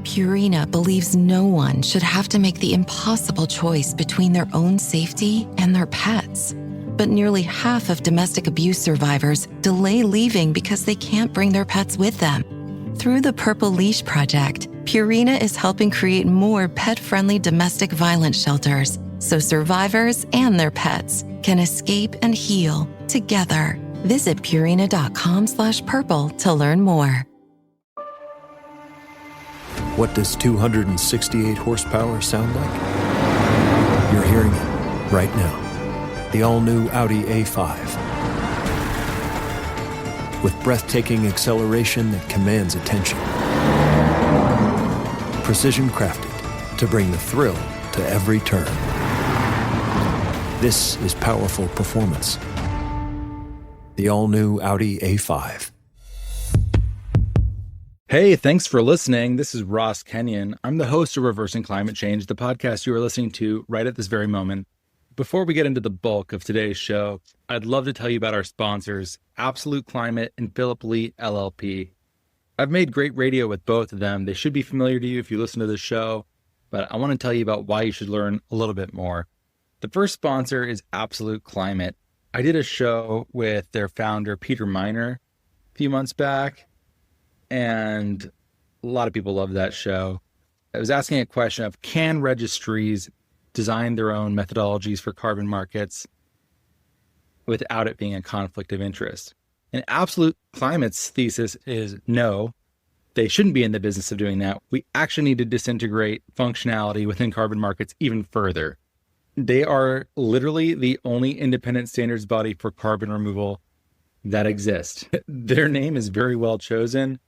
Purina believes no one should have to make the impossible choice between their own safety and their pets. But nearly half of domestic abuse survivors delay leaving because they can't bring their pets with them. Through the Purple Leash Project, Purina is helping create more pet-friendly domestic violence shelters so survivors and their pets can escape and heal together. Visit Purina.com/purple to learn more. What does 268 horsepower sound like? You're hearing it right now. The all-new Audi A5. With breathtaking acceleration that commands attention. Precision crafted to bring the thrill to every turn. This is powerful performance. The all-new Audi A5. Hey, thanks for listening. This is Ross Kenyon. I'm the host of Reversing Climate Change, the podcast you are listening to right at this very moment. Before we get into the bulk of today's show, I'd love to tell you about our sponsors, Absolute Climate and Philip Lee LLP. I've made great radio with both of them. They should be familiar to you if you listen to this show, but I want to tell you about why you should learn a little bit more. The first sponsor is Absolute Climate. I did a show with their founder, Peter Miner, a few months back, and a lot of people love that show. I was asking a question of, can registries design their own methodologies for carbon markets without it being a conflict of interest? And Absolute Climate's thesis is no, they shouldn't be in the business of doing that. We actually need to disintegrate functionality within carbon markets even further. They are literally the only independent standards body for carbon removal that exists. Their name is very well chosen.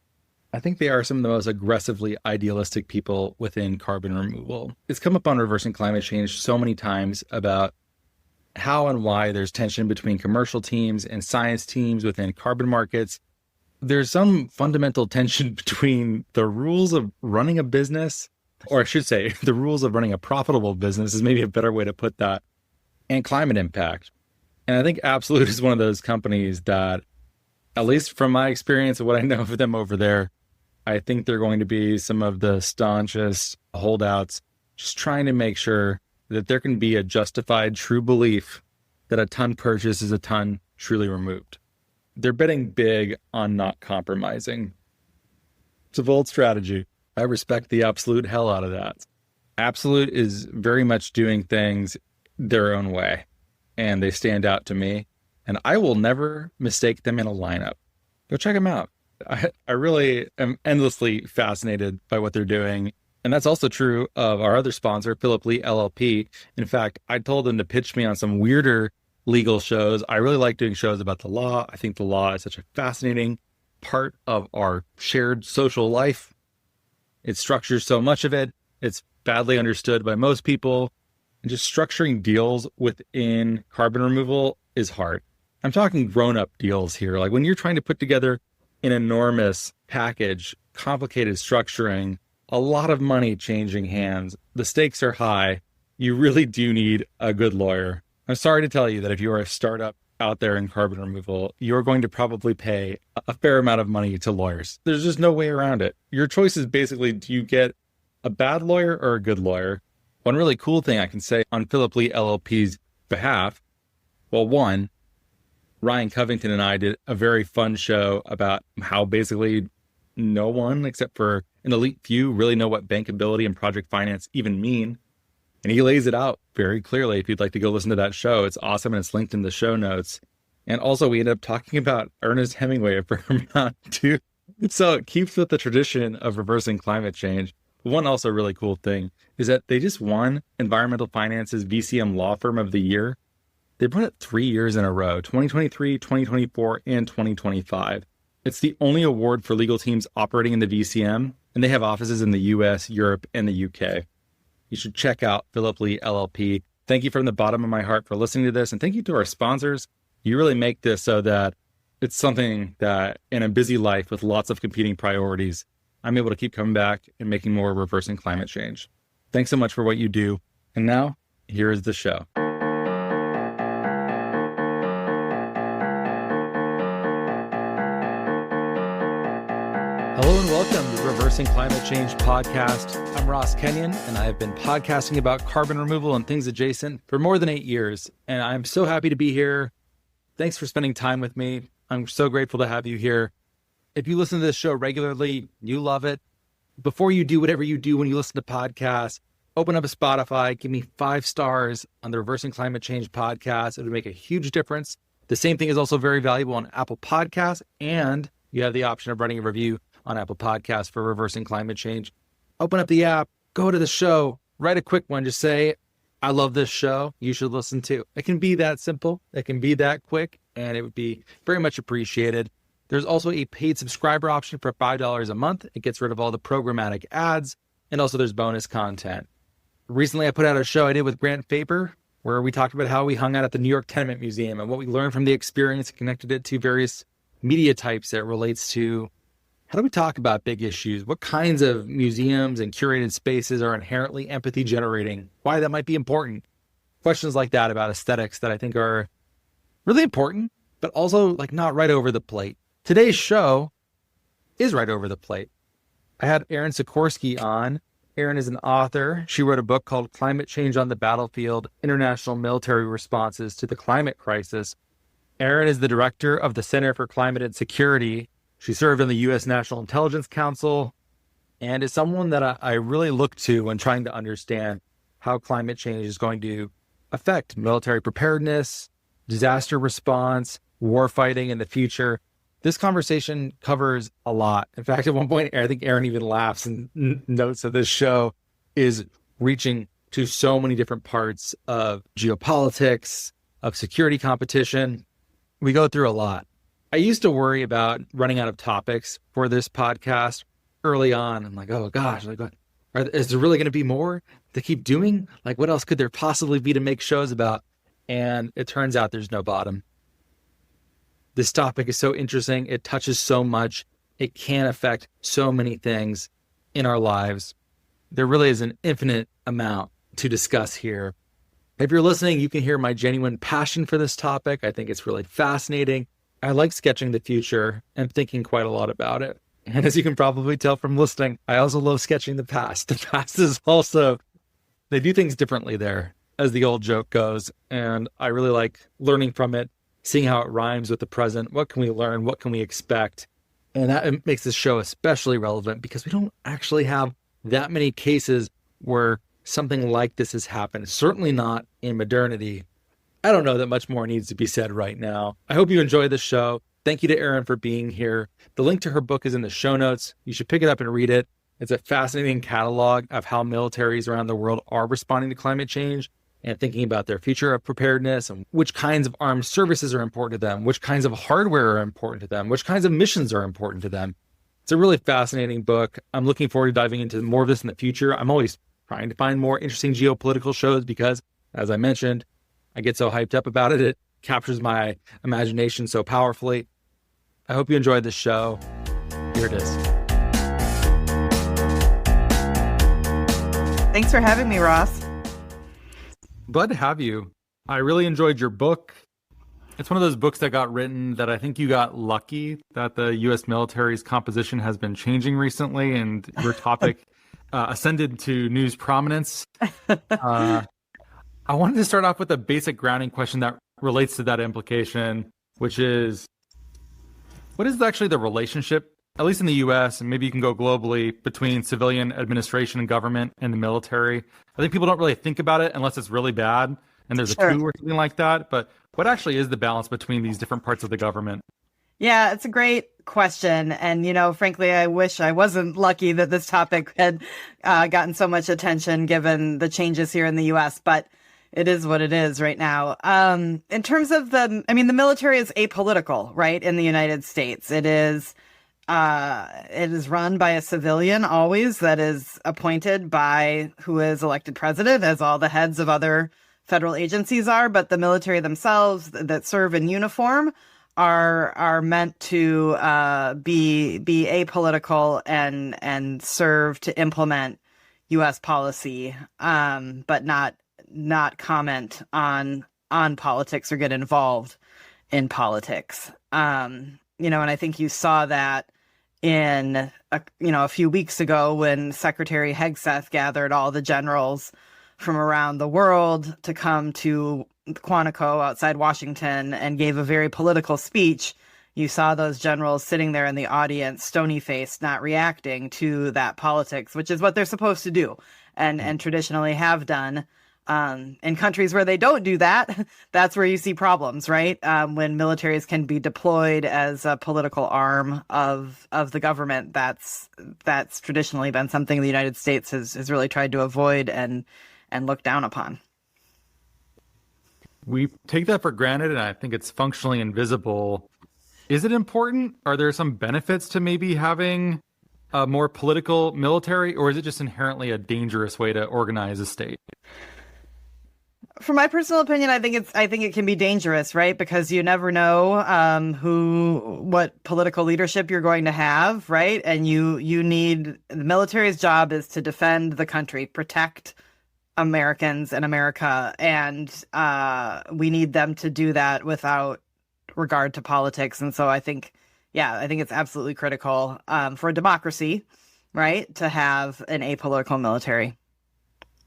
I think they are some of the most aggressively idealistic people within carbon removal. It's come up on Reversing Climate Change so many times about how and why there's tension between commercial teams and science teams within carbon markets. There's some fundamental tension between the rules of running a business, or I should say, the rules of running a profitable business is maybe a better way to put that, and climate impact. And I think Absolute is one of those companies that, at least from my experience of what I know of them over there, I think they're going to be some of the staunchest holdouts, just trying to make sure that there can be a justified, true belief that a ton purchased is a ton truly removed. They're betting big on not compromising. It's a bold strategy. I respect the absolute hell out of that. Absolute is very much doing things their own way, and they stand out to me, and I will never mistake them in a lineup. Go check them out. I really am endlessly fascinated by what they're doing. And that's also true of our other sponsor, Philip Lee LLP. In fact, I told them to pitch me on some weirder legal shows. I really like doing shows about the law. I think the law is such a fascinating part of our shared social life. It structures so much of it. It's badly understood by most people. And just structuring deals within carbon removal is hard. I'm talking grown-up deals here. Like when you're trying to put together an enormous package, complicated structuring, a lot of money changing hands, the stakes are high. You really do need a good lawyer. I'm sorry to tell you that if you are a startup out there in carbon removal, you're going to probably pay a fair amount of money to lawyers. There's just no way around it. Your choice is basically, do you get a bad lawyer or a good lawyer? One really cool thing I can say on Philip Lee LLP's behalf, well, one, Ryan Covington and I did a very fun show about how basically no one except for an elite few really know what bankability and project finance even mean. And he lays it out very clearly. If you'd like to go listen to that show, it's awesome and it's linked in the show notes. And also we ended up talking about Ernest Hemingway a fair amount too. So it keeps with the tradition of reversing climate change. One also really cool thing is that they just won Environmental Finance's VCM Law Firm of the Year. They've won it 3 years in a row, 2023, 2024, and 2025. It's the only award for legal teams operating in the VCM, and they have offices in the US, Europe, and the UK. You should check out Philip Lee LLP. Thank you from the bottom of my heart for listening to this, and thank you to our sponsors. You really make this so that it's something that in a busy life with lots of competing priorities, I'm able to keep coming back and making more reversing climate change. Thanks so much for what you do. And now, here is the show. Hello and welcome to the Reversing Reversing Climate Change podcast. I'm Ross Kenyon, and I have been podcasting about carbon removal and things adjacent for more than 8 years. And I'm so happy to be here. Thanks for spending time with me. I'm so grateful to have you here. If you listen to this show regularly, you love it. Before you do whatever you do when you listen to podcasts, open up a Spotify, give me 5 stars on the Reversing Climate Change podcast. It would make a huge difference. The same thing is also very valuable on Apple Podcasts, and you have the option of writing a review on Apple Podcasts for Reversing Climate Change. Open up the app, go to the show, write a quick one, just say, I love this show, you should listen to. It can be that simple, it can be that quick, and it would be very much appreciated. There's also a paid subscriber option for $5 a month. It gets rid of all the programmatic ads, and also there's bonus content. Recently, I put out a show I did with Grant Faber, where we talked about how we hung out at the New York Tenement Museum and what we learned from the experience and connected it to various media types that relates to how do we talk about big issues? What kinds of museums and curated spaces are inherently empathy generating? Why that might be important? Questions like that about aesthetics that I think are really important, but also like not right over the plate. Today's show is right over the plate. I had Erin Sikorsky on. Erin is an author. She wrote a book called Climate Change on the Battlefield, International Military Responses to the Climate Crisis. Erin is the director of the Center for Climate and Security. She served in the U.S. National Intelligence Council and is someone that I really look to when trying to understand how climate change is going to affect military preparedness, disaster response, warfighting in the future. This conversation covers a lot. In fact, at one point, I think Erin even laughs and notes that this show is reaching to so many different parts of geopolitics, of security competition. We go through a lot. I used to worry about running out of topics for this podcast early on. I'm like, oh gosh, is there really going to be more to keep doing? Like, what else could there possibly be to make shows about? And it turns out there's no bottom. This topic is so interesting. It touches so much. It can affect so many things in our lives. There really is an infinite amount to discuss here. If you're listening, you can hear my genuine passion for this topic. I think it's really fascinating. I like sketching the future and thinking quite a lot about it. And as you can probably tell from listening, I also love sketching the past. The past is also, they do things differently there, as the old joke goes. And I really like learning from it, seeing how it rhymes with the present. What can we learn? What can we expect? And that makes this show especially relevant because we don't actually have that many cases where something like this has happened. Certainly not in modernity. I don't know that much more needs to be said right now. I hope you enjoy the show. Thank you to Erin for being here. The link to her book is in the show notes. You should pick it up and read it. It's a fascinating catalog of how militaries around the world are responding to climate change and thinking about their future of preparedness and which kinds of armed services are important to them, which kinds of hardware are important to them, which kinds of missions are important to them. It's a really fascinating book. I'm looking forward to diving into more of this in the future. I'm always trying to find more interesting geopolitical shows because, as I mentioned, I get so hyped up about it. It captures my imagination so powerfully. I hope you enjoyed this show. Here it is. Thanks for having me, Ross. Glad to have you. I really enjoyed your book. It's one of those books that got written that I think you got lucky that the U.S. military's composition has been changing recently and your topic ascended to news prominence. I wanted to start off with a basic grounding question that relates to that implication, which is, what is actually the relationship, at least in the U.S., and maybe you can go globally, between civilian administration and government and the military? I think people don't really think about it unless it's really bad and there's a coup or something like that. But what actually is the balance between these different parts of the government? Yeah, it's a great question. And, frankly, I wish I wasn't lucky that this topic had gotten so much attention given the changes here in the U.S., but it is what it is right now. In terms of the military is apolitical, right? In the United States, it is run by a civilian always that is appointed by who is elected president, as all the heads of other federal agencies are. But the military themselves that serve in uniform are meant to be apolitical and serve to implement U.S. policy, but not comment on politics or get involved in politics. And I think you saw that a few weeks ago when Secretary Hegseth gathered all the generals from around the world to come to Quantico outside Washington and gave a very political speech. You saw those generals sitting there in the audience, stony-faced, not reacting to that politics, which is what they're supposed to do and traditionally have done. In countries where they don't do that, that's where you see problems, right? When militaries can be deployed as a political arm of the government, that's traditionally been something the United States has really tried to avoid and look down upon. We take that for granted, and I think it's functionally invisible. Is it important? Are there some benefits to maybe having a more political military, or is it just inherently a dangerous way to organize a state? From my personal opinion, I think it can be dangerous, right? Because you never know what political leadership you're going to have, right? And you need the military's job is to defend the country, protect Americans and America, and we need them to do that without regard to politics. And so I think it's absolutely critical for a democracy, right, to have an apolitical military.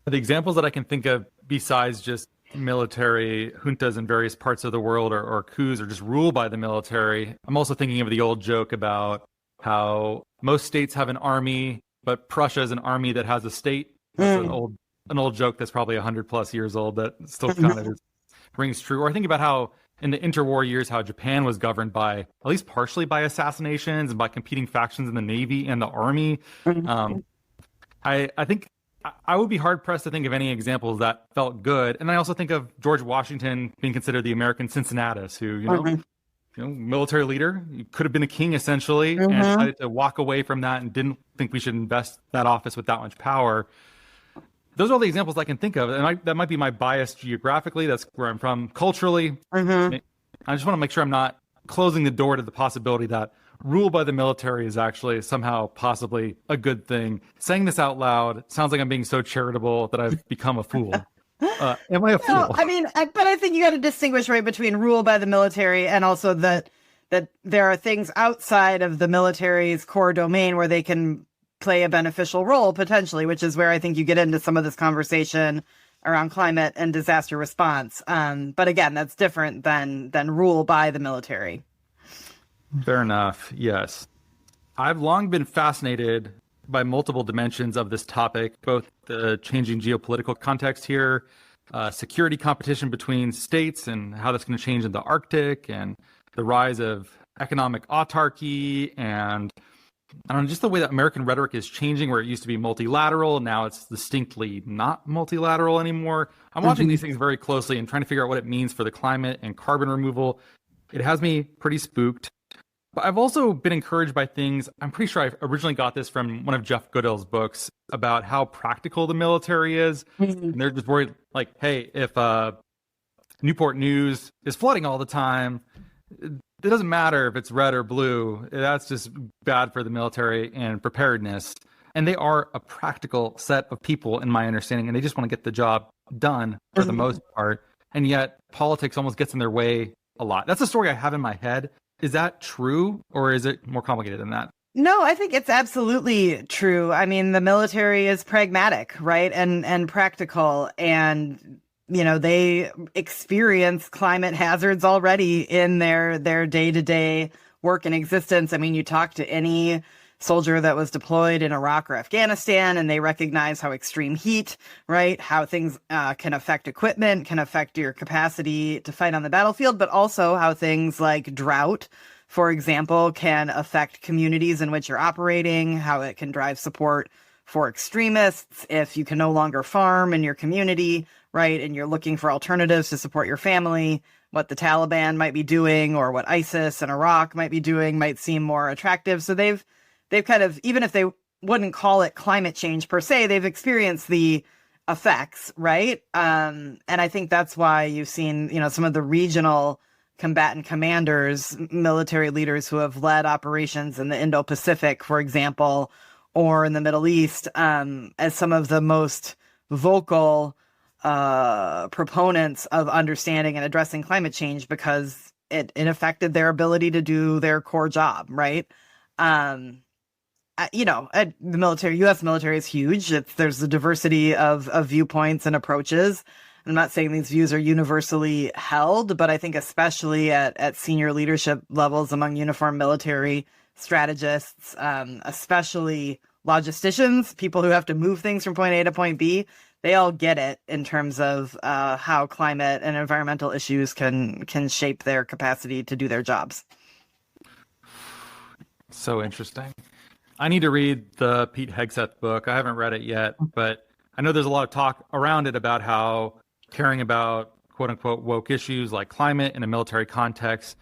The examples that I can think of besides just military juntas in various parts of the world or coups or just ruled by the military, I'm also thinking of the old joke about how most states have an army, but Prussia is an army that has a state. That's an old joke that's probably 100+ years old that still kind of rings true. Or I think about how in the interwar years, how Japan was governed by, at least partially by assassinations and by competing factions in the Navy and the Army. I think I would be hard-pressed to think of any examples that felt good. And I also think of George Washington being considered the American Cincinnatus, who, military leader, he could have been a king essentially, and decided to walk away from that and didn't think we should invest that office with that much power. Those are all the examples I can think of, and that might be my bias geographically. That's where I'm from. Culturally, I just want to make sure I'm not closing the door to the possibility that rule by the military is actually somehow possibly a good thing. Saying this out loud sounds like I'm being so charitable that I've become a fool. Am I a fool? I mean, but I think you got to distinguish right between rule by the military and also that there are things outside of the military's core domain where they can play a beneficial role potentially, which is where I think you get into some of this conversation around climate and disaster response. But again, that's different than rule by the military. Fair enough. Yes. I've long been fascinated by multiple dimensions of this topic, both the changing geopolitical context here, security competition between states and how that's going to change in the Arctic, and the rise of economic autarky, and I don't know, just the way that American rhetoric is changing, where it used to be multilateral, now it's distinctly not multilateral anymore. I'm watching these things very closely and trying to figure out what it means for the climate and carbon removal. It has me pretty spooked. But I've also been encouraged by things. I'm pretty sure I originally got this from one of Jeff Goodell's books about how practical the military is. And they're just worried, like, hey, if Newport News is flooding all the time, it doesn't matter if it's red or blue. That's just bad for the military and preparedness. And they are a practical set of people, in my understanding, and they just want to get the job done for the most part. And yet politics almost gets in their way a lot. That's a story I have in my head. Is that true, or is it more complicated than that? No, I think it's absolutely true. I mean, the military is pragmatic, right? And practical. And, they experience climate hazards already in their day-to-day work and existence. I mean, you talk to any soldier that was deployed in Iraq or Afghanistan, and they recognize how extreme heat, right? How things can affect equipment, can affect your capacity to fight on the battlefield, but also how things like drought, for example, can affect communities in which you're operating, how it can drive support for extremists if you can no longer farm in your community, right? And you're looking for alternatives to support your family. What the Taliban might be doing or what ISIS and Iraq might be doing might seem more attractive. So they've kind of, even if they wouldn't call it climate change per se, they've experienced the effects, right? And I think that's why you've seen, some of the regional combatant commanders, military leaders who have led operations in the Indo-Pacific, for example, or in the Middle East, as some of the most vocal proponents of understanding and addressing climate change, because it affected their ability to do their core job, right? The military, U.S. military is huge. There's a diversity of viewpoints and approaches. I'm not saying these views are universally held, but I think especially at senior leadership levels among uniformed military strategists, especially logisticians, people who have to move things from point A to point B, they all get it in terms of how climate and environmental issues can shape their capacity to do their jobs. So interesting. I need to read the Pete Hegseth book. I haven't read it yet, but I know there's a lot of talk around it about how caring about quote unquote woke issues like climate in a military context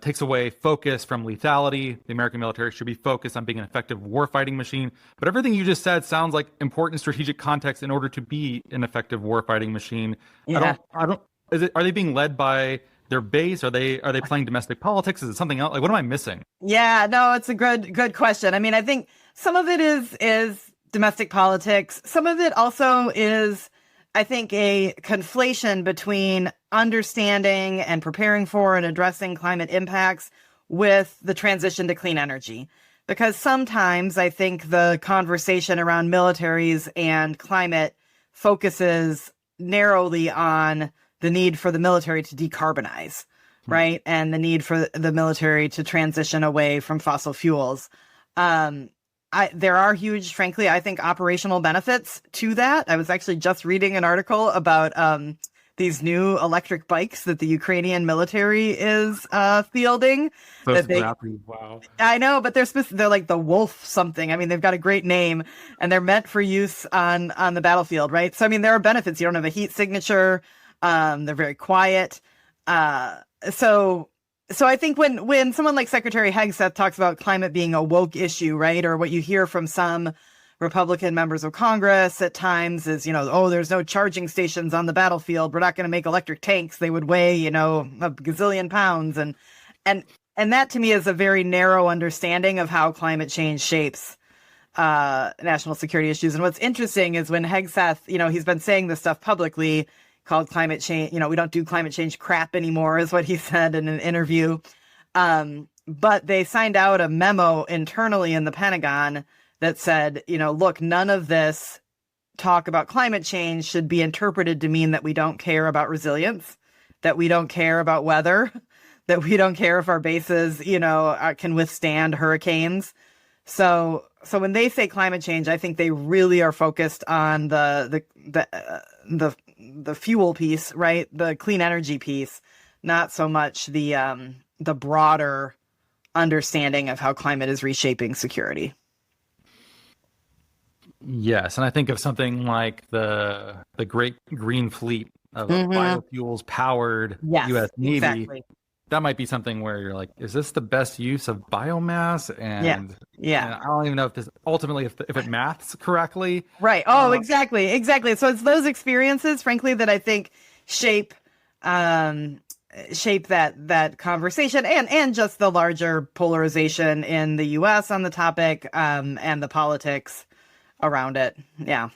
takes away focus from lethality. The American military should be focused on being an effective warfighting machine. But everything you just said sounds like important strategic context in order to be an effective warfighting machine. Yeah. Are they being led by their base? Are they playing domestic politics? Is it something else? Like, what am I missing? Yeah, no, it's a good question. I mean, I think some of it is domestic politics. Some of it also is, I think, a conflation between understanding and preparing for and addressing climate impacts with the transition to clean energy. Because sometimes I think the conversation around militaries and climate focuses narrowly on the need for the military to decarbonize, right? And the need for the military to transition away from fossil fuels. There are huge, frankly, I think, operational benefits to that. I was actually just reading an article about these new electric bikes that the Ukrainian military is fielding. Wow. I know, but they're like the Wolf something. I mean, they've got a great name, and they're meant for use on the battlefield, right? So, I mean, there are benefits. You don't have a heat signature. They're very quiet. So I think when someone like Secretary Hegseth talks about climate being a woke issue, right, or what you hear from some Republican members of Congress at times is, there's no charging stations on the battlefield. We're not going to make electric tanks. They would weigh, a gazillion pounds. And that to me is a very narrow understanding of how climate change shapes national security issues. And what's interesting is when Hegseth, he's been saying this stuff publicly, called climate change, we don't do climate change crap anymore, is what he said in an interview. But they signed out a memo internally in the Pentagon that said, look, none of this talk about climate change should be interpreted to mean that we don't care about resilience, that we don't care about weather, that we don't care if our bases, can withstand hurricanes. So when they say climate change, I think they really are focused on the fuel piece, right? The clean energy piece, not so much the broader understanding of how climate is reshaping security. Yes, and I think of something like the Great Green Fleet of biofuels powered U.S. Navy. Exactly. That might be something where you're like, is this the best use of biomass? And I don't even know if this ultimately, if it maths correctly. Right. Oh, exactly. So it's those experiences, frankly, that I think shape that conversation and just the larger polarization in the U.S. on the topic and the politics around it. Yeah.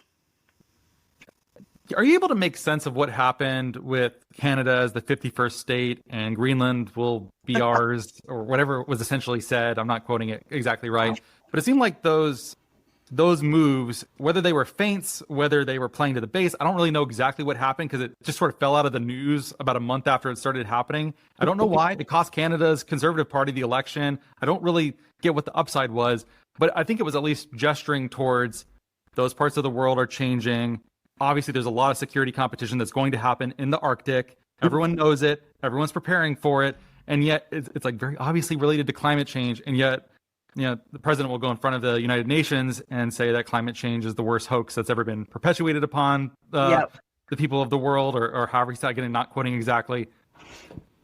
Are you able to make sense of what happened with Canada as the 51st state and Greenland will be ours, or whatever was essentially said? I'm not quoting it exactly right, but it seemed like those moves, whether they were feints, whether they were playing to the base, I don't really know exactly what happened because it just sort of fell out of the news about a month after it started happening. I don't know why. It cost Canada's Conservative Party the election. I don't really get what the upside was, but I think it was at least gesturing towards those parts of the world are changing. Obviously, there's a lot of security competition that's going to happen in the Arctic. Everyone knows it. Everyone's preparing for it. And yet it's like very obviously related to climate change. And yet, the president will go in front of the United Nations and say that climate change is the worst hoax that's ever been perpetuated upon the people of the world, or however he's again, not quoting exactly.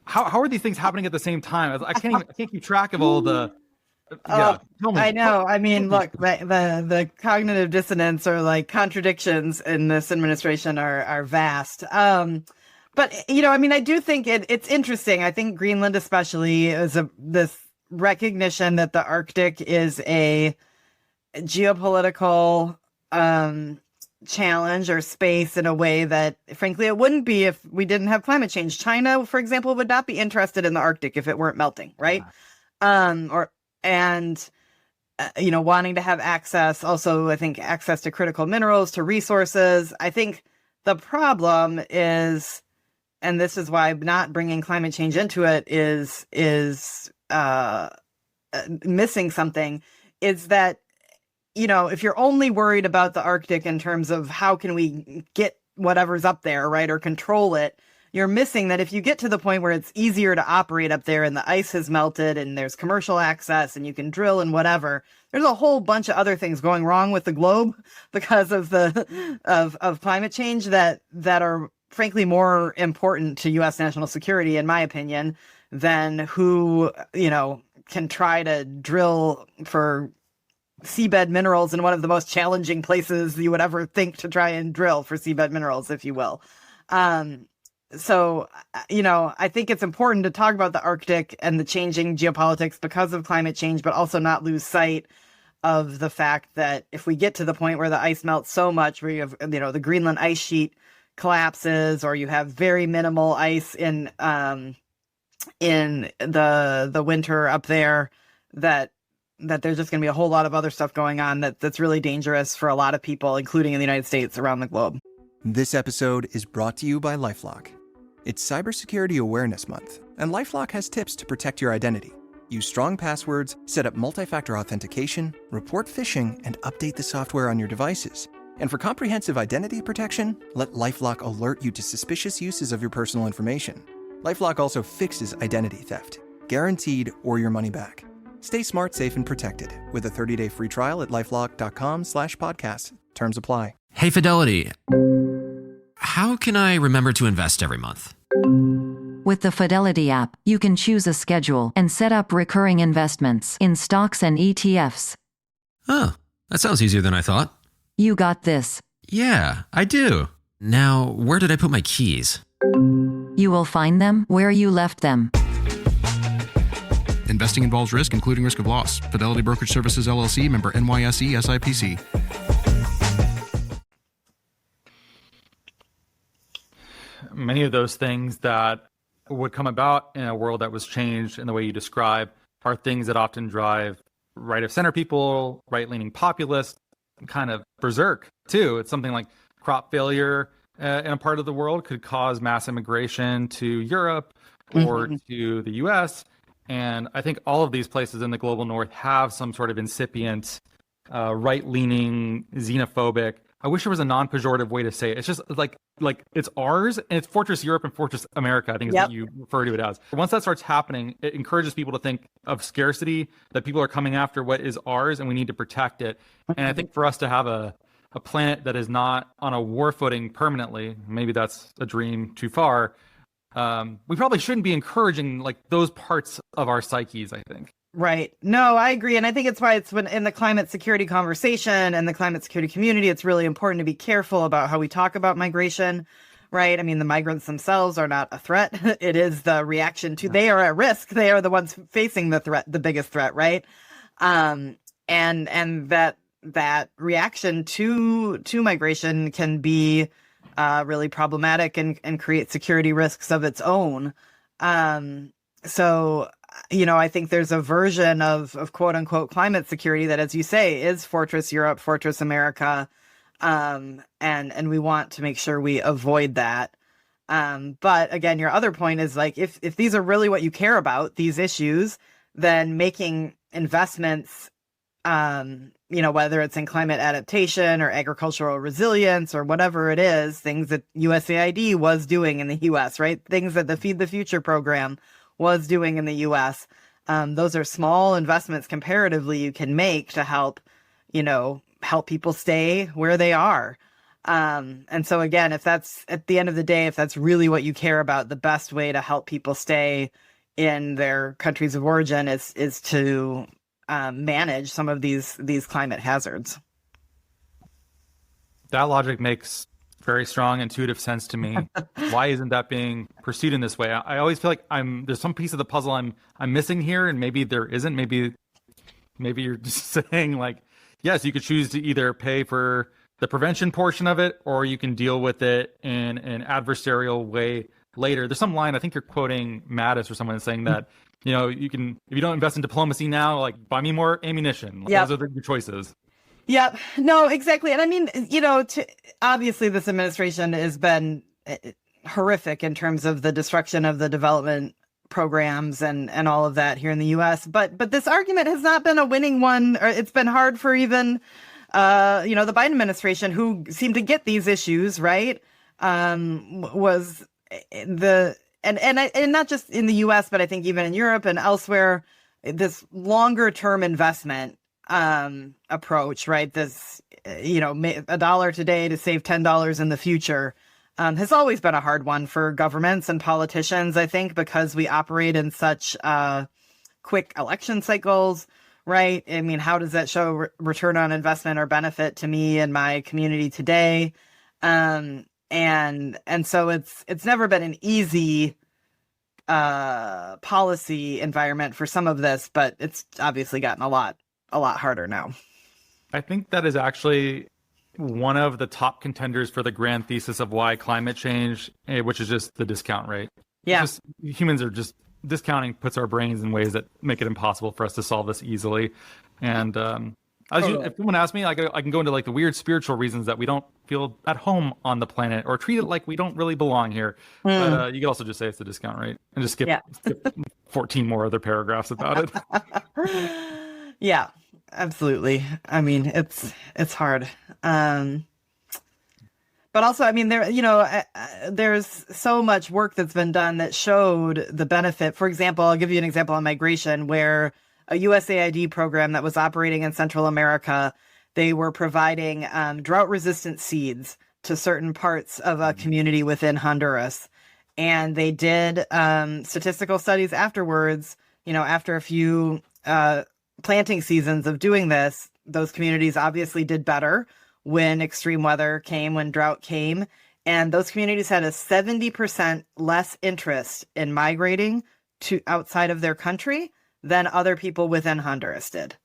How are these things happening at the same time? I can't keep track of all the. Tell me. I know. I mean, look, the cognitive dissonance or like contradictions in this administration are vast. But I do think it's interesting. I think Greenland especially is this recognition that the Arctic is a geopolitical challenge or space in a way that, frankly, it wouldn't be if we didn't have climate change. China, for example, would not be interested in the Arctic if it weren't melting, right? And wanting to have access, also, I think, access to critical minerals, to resources. I think the problem is, and this is why not bringing climate change into it is missing something, is that, if you're only worried about the Arctic in terms of how can we get whatever's up there, right, or control it, you're missing that if you get to the point where it's easier to operate up there and the ice has melted and there's commercial access and you can drill and whatever, there's a whole bunch of other things going wrong with the globe because of of climate change that are frankly more important to U.S. national security, in my opinion, than who, can try to drill for seabed minerals in one of the most challenging places you would ever think to try and drill for seabed minerals, if you will. So, I think it's important to talk about the Arctic and the changing geopolitics because of climate change, but also not lose sight of the fact that if we get to the point where the ice melts so much, where you have, the Greenland ice sheet collapses, or you have very minimal ice in the winter up there, that there's just going to be a whole lot of other stuff going on that's really dangerous for a lot of people, including in the United States, around the globe. This episode is brought to you by LifeLock. It's Cybersecurity Awareness Month, and LifeLock has tips to protect your identity. Use strong passwords, set up multi-factor authentication, report phishing, and update the software on your devices. And for comprehensive identity protection, let LifeLock alert you to suspicious uses of your personal information. LifeLock also fixes identity theft, guaranteed or your money back. Stay smart, safe, and protected with a 30-day free trial at LifeLock.com/podcast. Terms apply. Hey, Fidelity. How can I remember to invest every month? With the Fidelity app, you can choose a schedule and set up recurring investments in stocks and ETFs. Oh, that sounds easier than I thought. You got this. Yeah, I do. Now, where did I put my keys? You will find them where you left them. Investing involves risk, including risk of loss. Fidelity Brokerage Services, LLC, member NYSE, SIPC. Many of those things that would come about in a world that was changed in the way you describe are things that often drive right of center people, right-leaning populists, kind of berserk too. It's something like crop failure in a part of the world could cause mass immigration to Europe or to the US. And I think all of these places in the global north have some sort of incipient, right-leaning, xenophobic. I wish there was a non-pejorative way to say it. It's just like it's ours, and it's Fortress Europe and Fortress America, I think is what you refer to it as. Once that starts happening, it encourages people to think of scarcity, that people are coming after what is ours, and we need to protect it. And I think for us to have a planet that is not on a war footing permanently, maybe that's a dream too far, we probably shouldn't be encouraging like those parts of our psyches, I think. Right. No, I agree. And I think it's why it's when in the climate security conversation and the climate security community, it's really important to be careful about how we talk about migration, right? I mean, the migrants themselves are not a threat. It is the reaction to, they are at risk. They are the ones facing the threat, the biggest threat, right? And that reaction to migration can be really problematic and create security risks of its own. So, I think there's a version of quote unquote climate security that, as you say, is Fortress Europe, Fortress America. And we want to make sure we avoid that. But again, your other point is like, if these are really what you care about, these issues, then making investments, whether it's in climate adaptation or agricultural resilience or whatever it is, things that USAID was doing in the US, right? Things that the Feed the Future program was doing in the US. Those are small investments comparatively you can make to help people stay where they are. And so again, if that's at the end of the day, if that's really what you care about, the best way to help people stay in their countries of origin is to manage some of these climate hazards. That logic makes very strong, intuitive sense to me. Why isn't that being pursued in this way? I always feel like there's some piece of the puzzle I'm missing here, and maybe there isn't. Maybe you're just saying like, yes, you could choose to either pay for the prevention portion of it, or you can deal with it in an adversarial way later. There's some line, I think you're quoting Mattis or someone saying that you can, if you don't invest in diplomacy now, like buy me more ammunition. Yep. Those are your choices. Yep. No, exactly. And I mean, obviously this administration has been horrific in terms of the destruction of the development programs and all of that here in the US. But this argument has not been a winning one. Or it's been hard for even, the Biden administration, who seemed to get these issues, right? And not just in the US, but I think even in Europe and elsewhere, this longer term investment approach, right? This, $1 today to save $10 in the future, has always been a hard one for governments and politicians, I think, because we operate in such quick election cycles, right? I mean, how does that show return on investment or benefit to me and my community today? And so it's never been an easy policy environment for some of this, but it's obviously gotten a lot harder now. I think that is actually one of the top contenders for the grand thesis of why climate change, which is just the discount rate. Yeah. Humans are just discounting, puts our brains in ways that make it impossible for us to solve this easily. And if someone asks me, I can go into like the weird spiritual reasons that we don't feel at home on the planet or treat it like we don't really belong here. But you could also just say it's the discount rate and just skip 14 more other paragraphs about it. Yeah, absolutely. I mean, it's hard. But also, I mean, there's so much work that's been done that showed the benefit. For example, I'll give you an example on migration, where a USAID program that was operating in Central America, they were providing drought-resistant seeds to certain parts of a community within Honduras. And they did statistical studies afterwards, after a few planting seasons of doing this, those communities obviously did better when extreme weather came, when drought came. And those communities had a 70% less interest in migrating to outside of their country than other people within Honduras did.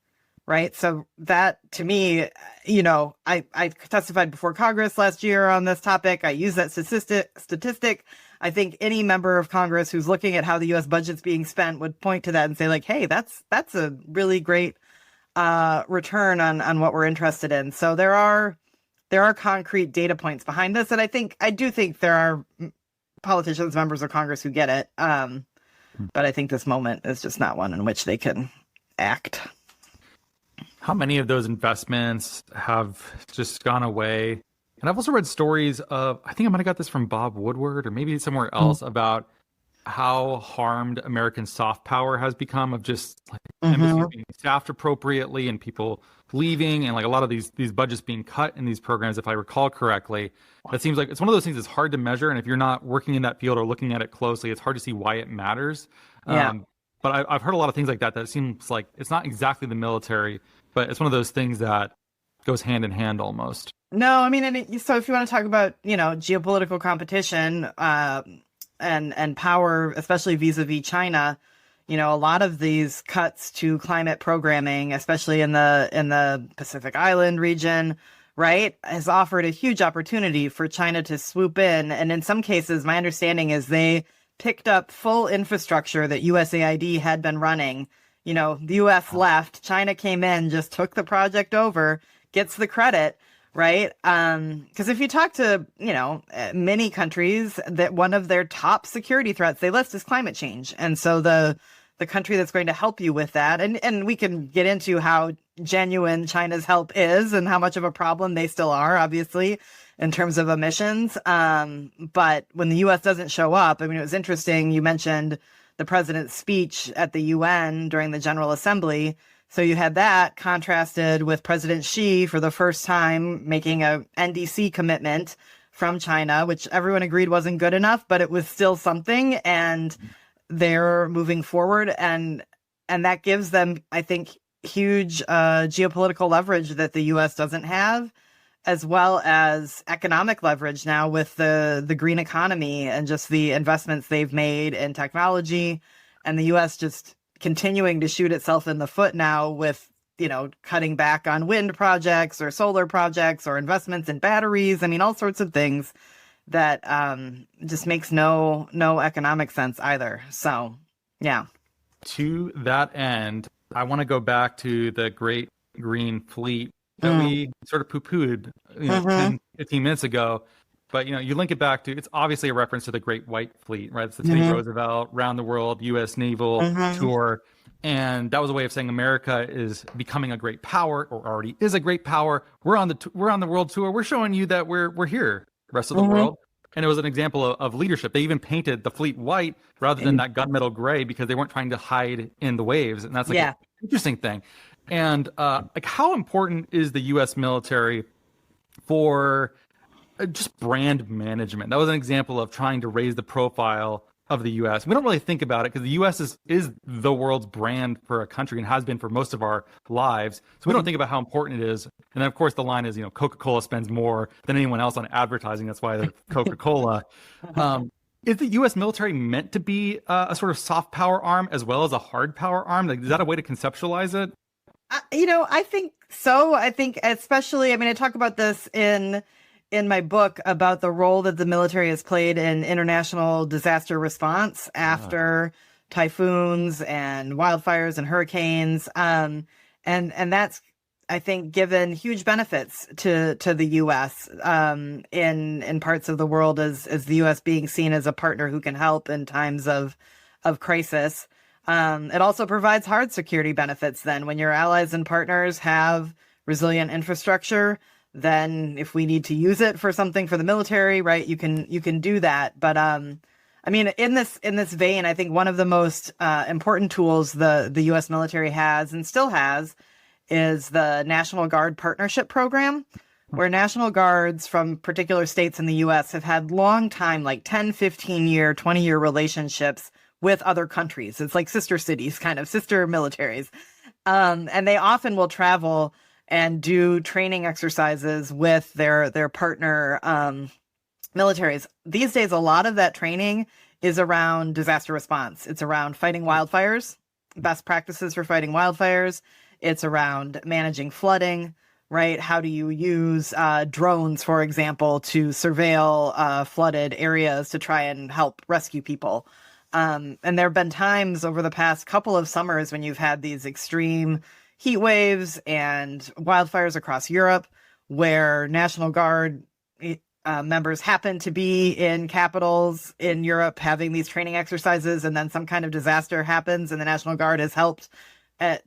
Right. So that, to me, I testified before Congress last year on this topic. I use that statistic. I think any member of Congress who's looking at how the U.S. budget's being spent would point to that and say, like, hey, that's a really great return on what we're interested in. So there are concrete data points behind this. And I do think there are politicians, members of Congress who get it. But I think this moment is just not one in which they can act. How many of those investments have just gone away? And I've also read stories of, I think I might have got this from Bob Woodward or maybe somewhere else, about how harmed American soft power has become, of just like embassies being staffed appropriately and people leaving, and like a lot of these budgets being cut in these programs, if I recall correctly. That seems like it's one of those things that's hard to measure. And if you're not working in that field or looking at it closely, it's hard to see why it matters. Yeah. But I've heard a lot of things like that seems like it's not exactly the military, but it's one of those things that goes hand in hand almost. No, I mean, so if you want to talk about, geopolitical competition and power, especially vis-a-vis China, a lot of these cuts to climate programming, especially in the Pacific Island region, right, has offered a huge opportunity for China to swoop in. And in some cases, my understanding is they picked up full infrastructure that USAID had been running. The U.S. left, China came in, just took the project over, gets the credit, right? Because if you talk to, many countries, that one of their top security threats they list is climate change. And so the country that's going to help you with that, and we can get into how genuine China's help is and how much of a problem they still are, obviously, in terms of emissions. But when the U.S. doesn't show up, I mean, it was interesting. You mentioned the president's speech at the UN during the General Assembly. So you had that contrasted with President Xi for the first time making a NDC commitment from China, which everyone agreed wasn't good enough, but it was still something. And they're moving forward. And that gives them, I think, huge geopolitical leverage that the U.S. doesn't have, as well as economic leverage now with the green economy and just the investments they've made in technology, and the U.S. just continuing to shoot itself in the foot now with, cutting back on wind projects or solar projects or investments in batteries. I mean, all sorts of things that just makes no economic sense either. So, yeah. To that end, I want to go back to the Great Green Fleet that we sort of poo-pooed 10, 15 minutes ago. But, you link it back to, it's obviously a reference to the Great White Fleet, right? It's the Teddy Roosevelt round the world U.S. naval tour. And that was a way of saying America is becoming a great power, or already is a great power. We're on the world tour. We're showing you that we're here, the rest of the world. And it was an example of leadership. They even painted the fleet white rather than that gunmetal gray because they weren't trying to hide in the waves. And that's an interesting thing. And how important is the U.S. military for just brand management? That was an example of trying to raise the profile of the U.S. We don't really think about it because the U.S. is the world's brand for a country and has been for most of our lives. So we don't think about how important it is. And then, of course, the line is, Coca-Cola spends more than anyone else on advertising. That's why they're Coca-Cola. Is the U.S. military meant to be a sort of soft power arm as well as a hard power arm? Like, is that a way to conceptualize it? I think so. I think especially, I talk about this in my book about the role that the military has played in international disaster response after typhoons and wildfires and hurricanes. And that's, I think, given huge benefits to the U.S. In parts of the world as the U.S. being seen as a partner who can help in times of crisis. It also provides hard security benefits then when your allies and partners have resilient infrastructure. Then if we need to use it for something for the military, right, you can do that. But in this vein, I think one of the most important tools the U.S. military has and still has is the National Guard Partnership Program, where National Guards from particular states in the U.S. have had long time, like 10, 15-year, 20-year relationships with other countries. It's like sister cities, kind of sister militaries. And they often will travel and do training exercises with their partner militaries. These days, a lot of that training is around disaster response. It's around fighting wildfires, best practices for fighting wildfires. It's around managing flooding, right? How do you use drones, for example, to surveil flooded areas to try and help rescue people? And there have been times over the past couple of summers when you've had these extreme heat waves and wildfires across Europe where National Guard members happen to be in capitals in Europe having these training exercises, and then some kind of disaster happens and the National Guard has helped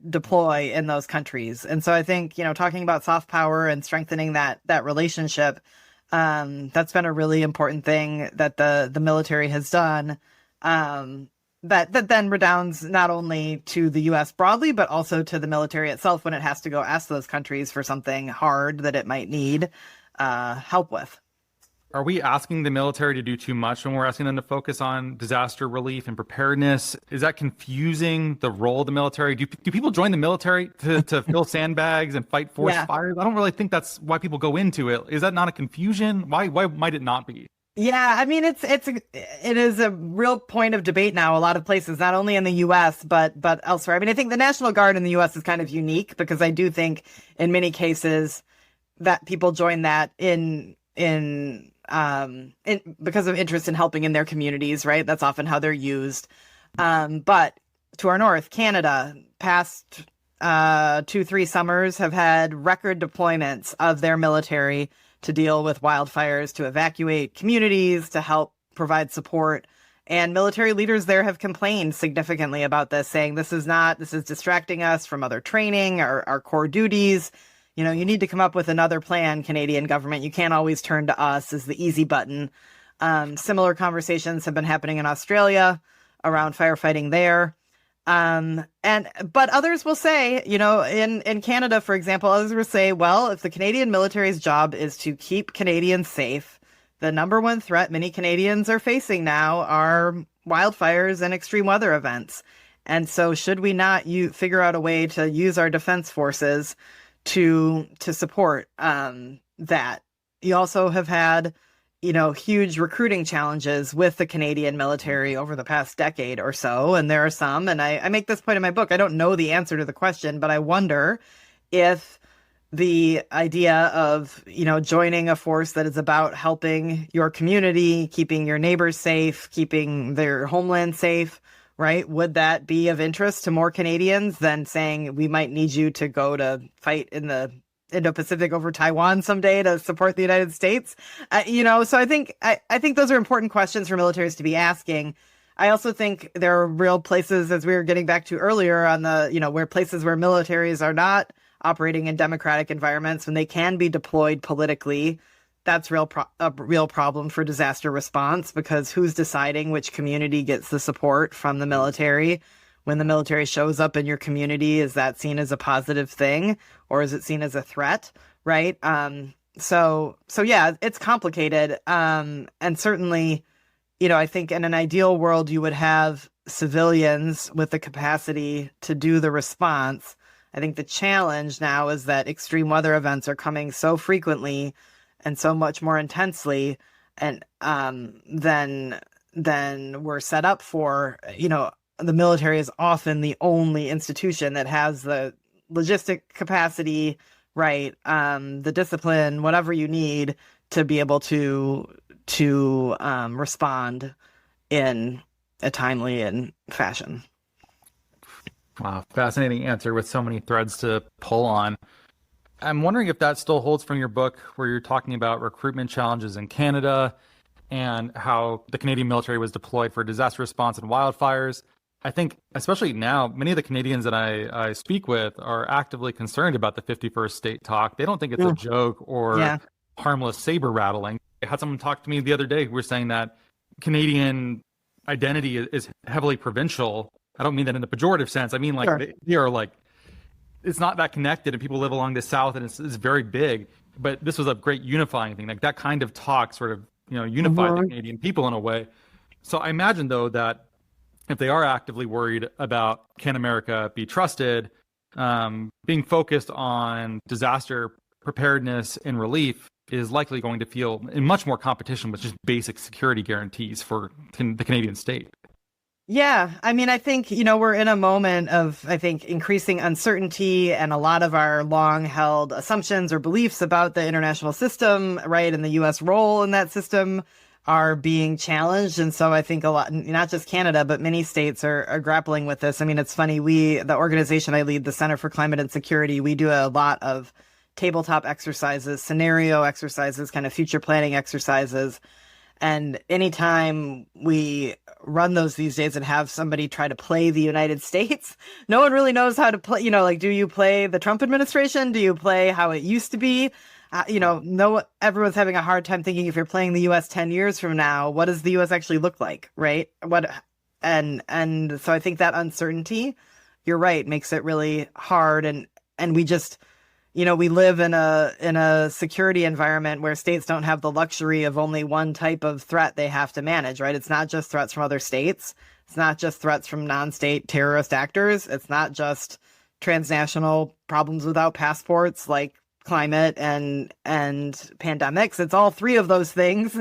deploy in those countries. And so I think, talking about soft power and strengthening that relationship, that's been a really important thing that the military has done. That then redounds not only to the U.S. broadly, but also to the military itself when it has to go ask those countries for something hard that it might need help with. Are we asking the military to do too much when we're asking them to focus on disaster relief and preparedness? Is that confusing the role of the military? Do people join the military to fill sandbags and fight forest fires? I don't really think that's why people go into it. Is that not a confusion? Why might it not be? Yeah, it is a real point of debate now. A lot of places, not only in the U.S. but elsewhere. I think the National Guard in the U.S. is kind of unique because I do think in many cases that people join that in because of interest in helping in their communities, right? That's often how they're used. But to our north, Canada, past 2-3 summers have had record deployments of their military to deal with wildfires, to evacuate communities, to help provide support. And military leaders there have complained significantly about this, saying this is distracting us from other training, our core duties. You need to come up with another plan, Canadian government. You can't always turn to us as the easy button. Similar conversations have been happening in Australia around firefighting there. But others will say, in Canada, for example, others will say, well, if the Canadian military's job is to keep Canadians safe, the number one threat many Canadians are facing now are wildfires and extreme weather events. And so should we not figure out a way to use our defense forces to support that? You also have had huge recruiting challenges with the Canadian military over the past decade or so. And there are some, and I make this point in my book, I don't know the answer to the question, but I wonder if the idea of, joining a force that is about helping your community, keeping your neighbors safe, keeping their homeland safe, right? Would that be of interest to more Canadians than saying we might need you to go to fight in the Indo-Pacific over Taiwan someday to support the United States? So I think those are important questions for militaries to be asking. I also think there are real places, as we were getting back to earlier on where places where militaries are not operating in democratic environments, when they can be deployed politically, that's a real problem for disaster response, because who's deciding which community gets the support from the military? When the military shows up in your community, is that seen as a positive thing, or is it seen as a threat? Right. So yeah, it's complicated. And certainly, I think in an ideal world, you would have civilians with the capacity to do the response. I think the challenge now is that extreme weather events are coming so frequently and so much more intensely, and than we're set up for. The military is often the only institution that has the logistic capacity, right? The discipline, whatever you need to be able to respond in a timely and fashion. Wow, fascinating answer with so many threads to pull on. I'm wondering if that still holds from your book, where you're talking about recruitment challenges in Canada and how the Canadian military was deployed for disaster response and wildfires. I think, especially now, many of the Canadians that I speak with are actively concerned about the 51st state talk. They don't think it's a joke or harmless saber rattling. I had someone talk to me the other day who were saying that Canadian identity is heavily provincial. I don't mean that in the pejorative sense. I mean, they are it's not that connected, and people live along the South, and it's very big. But this was a great unifying thing. Like, that kind of talk sort of, unified the Canadian people in a way. So I imagine, though, that if they are actively worried about can America be trusted, being focused on disaster preparedness and relief is likely going to feel in much more competition with just basic security guarantees for the Canadian state. Yeah, I mean, I think, we're in a moment of, increasing uncertainty, and a lot of our long-held assumptions or beliefs about the international system, right, and the U.S. role in that system are being challenged. And so I think a lot, not just Canada, but many states are grappling with this. I mean, it's funny, the organization I lead, the Center for Climate and Security, we do a lot of tabletop exercises, scenario exercises, kind of future planning exercises. And anytime we run those these days and have somebody try to play the United States, no one really knows how to play, do you play the Trump administration? Do you play how it used to be? Everyone's having a hard time thinking, if you're playing the U.S. 10 years from now, what does the U.S. actually look like, right? And so I think that uncertainty, you're right, makes it really hard. And we just, we live in a security environment where states don't have the luxury of only one type of threat they have to manage, right? It's not just threats from other states. It's not just threats from non-state terrorist actors. It's not just transnational problems without passports like climate and pandemics. It's all three of those things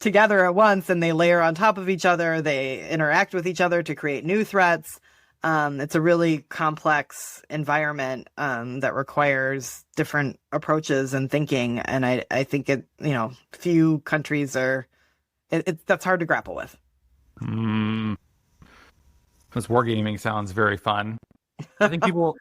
together at once, and they layer on top of each other. They interact with each other to create new threats. It's a really complex environment that requires different approaches and thinking. And I think few countries that's hard to grapple with. This wargaming sounds very fun. I think people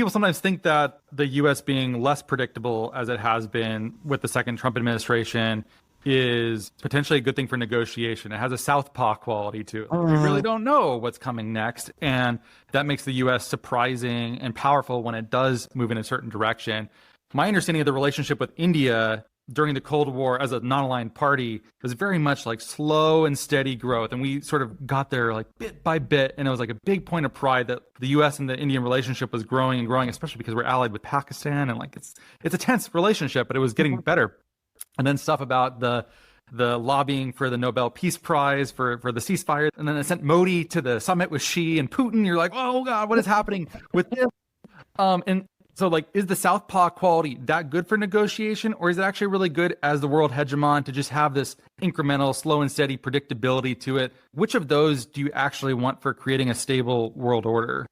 sometimes think that the U.S. being less predictable, as it has been with the second Trump administration, is potentially a good thing for negotiation. It has a southpaw quality to it. We really don't know what's coming next, and that makes the U.S. surprising and powerful when it does move in a certain direction. My understanding of the relationship with India during the Cold War as a non-aligned party was very much like slow and steady growth, and we sort of got there like bit by bit, and it was like a big point of pride that the U.S. and the Indian relationship was growing and growing, especially because we're allied with Pakistan, and like it's a tense relationship, but it was getting better. And then stuff about the lobbying for the Nobel Peace Prize for the ceasefire. And then they sent Modi to the summit with Xi and Putin. You're like, oh God, what is happening with this? And so like, is the southpaw quality that good for negotiation, or is it actually really good as the world hegemon to just have this incremental, slow and steady predictability to it? Which of those do you actually want for creating a stable world order?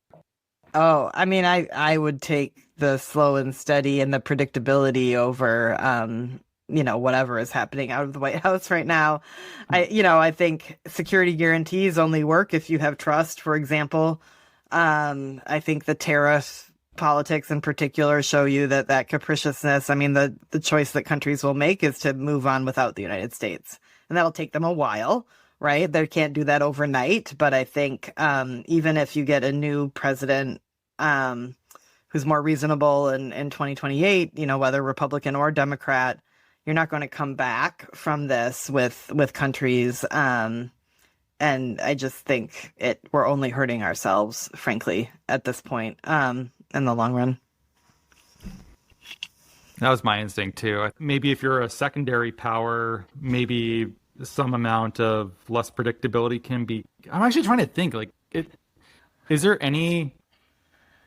Oh, I mean, I would take the slow and steady and the predictability over whatever is happening out of the White House right now. I think security guarantees only work if you have trust. For example, I think the tariff politics in particular show you that capriciousness. I mean, the choice that countries will make is to move on without the United States, and that'll take them a while, right? They can't do that overnight. But I think even if you get a new president who's more reasonable in 2028, whether Republican or Democrat, you're not going to come back from this with countries. And I just think we're only hurting ourselves, frankly, at this point, in the long run. That was my instinct too. Maybe if you're a secondary power, maybe some amount of less predictability can be. I'm actually trying to think, is there any,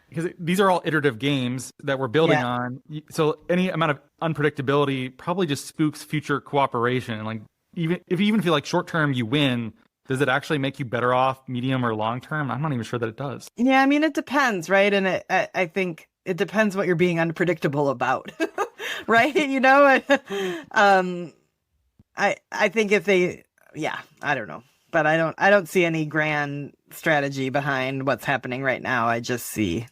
because these are all iterative games that we're building on. So any amount of unpredictability probably just spooks future cooperation. Like even if you feel like short term you win, does it actually make you better off medium or long term? I'm not even sure that it does. Yeah, I mean, it depends, right? And I think it depends what you're being unpredictable about, right? I think if they, I don't know, but I don't see any grand strategy behind what's happening right now. I just see